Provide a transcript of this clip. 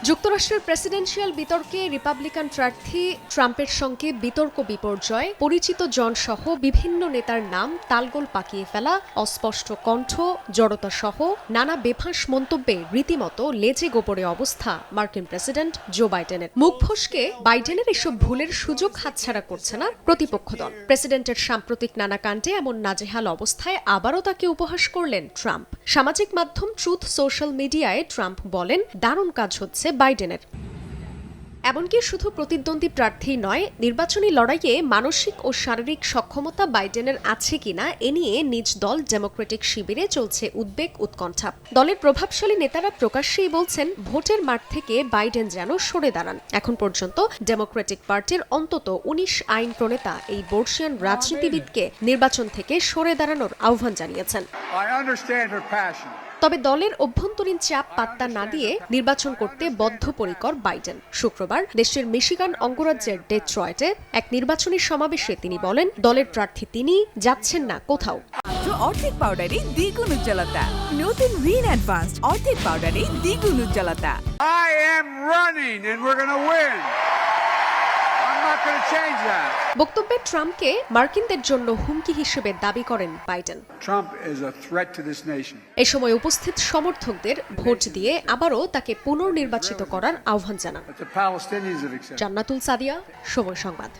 যুক্তরাষ্ট্রের প্রেসিডেন্সিয়াল বিতর্কে রিপাবলিকান প্রার্থী ট্রাম্পের সঙ্গে বিতর্ক বিপর্যয়, পরিচিত জন সহ বিভিন্ন নেতার নাম তালগোল পাকিয়ে ফেলা, অস্পষ্ট কণ্ঠ, জড়তা সহ নানা বেফাঁস মন্তব্যে রীতিমতো লেজে গোপরে অবস্থা মার্কিন প্রেসিডেন্ট জো বাইডেনের। মুখ ফসকে বাইডেনের এসব ভুলের সুযোগ হাতছাড়া করছে না প্রতিপক্ষ দল। প্রেসিডেন্টের সাম্প্রতিক নানা কাণ্ডে এমন নাজেহাল অবস্থায় আবারও তাকে উপহাস করলেন ট্রাম্প। সামাজিক মাধ্যম ট্রুথ সোশ্যাল মিডিয়ায় ট্রাম্প বলেন, দারুণ কাজ হচ্ছে বাইডেনের। এমনকি শুধু প্রতিদ্বন্দ্বী প্রার্থী নয়, নির্বাচনী লড়াইয়ে মানসিক ও শারীরিক সক্ষমতা বাইডেনের আছে কিনা এ নিয়ে নিজ দল ডেমোক্রেটিক শিবিরে চলছে উদ্বেগ উৎকণ্ঠা। দলের প্রভাবশালী নেতারা প্রকাশ্যেই বলছেন, ভোটের মাঠ থেকে বাইডেন যেন সরে দাঁড়ান। এখন পর্যন্ত ডেমোক্রেটিক পার্টির অন্তত ১৯ আইন প্রণেতা এই বর্ষিয়ান রাজনীতিবিদকে নির্বাচন থেকে সরে দাঁড়ানোর আহ্বান জানিয়েছেন। তবে দলের অভ্যন্তরীণ চাপ পাত্তা না দিয়ে নির্বাচন করতে বদ্ধপরিকর বাইডেন। শুক্রবার দেশের মিশিগান অঙ্গরাজ্যের ডেট্রয়েটে এক নির্বাচনী সমাবেশে তিনি বলেন, দলের প্রার্থী তিনি যাচ্ছেন না কোথাও। অর্ধেক পাউডারে দ্বিগুণ উজ্জ্বলতা, নতুন রিন অ্যাডভান্সড অর্ধেক পাউডারে দ্বিগুণ উজ্জ্বলতা। I am running and we're going to win. I'm not going to change that. বক্তব্যে ট্রাম্পকে মার্কিনদের জন্য হুমকি হিসেবে দাবি করেন Biden. Trump is a threat to this nation. এ সময় উপস্থিত সমর্থকদের ভোট দিয়ে আবারও তাকে পুনর্নির্বাচিত করার আহ্বান জানান। But the Palestinians have accepted. জান্নাতুল সাদিয়া, সময় সংবাদ।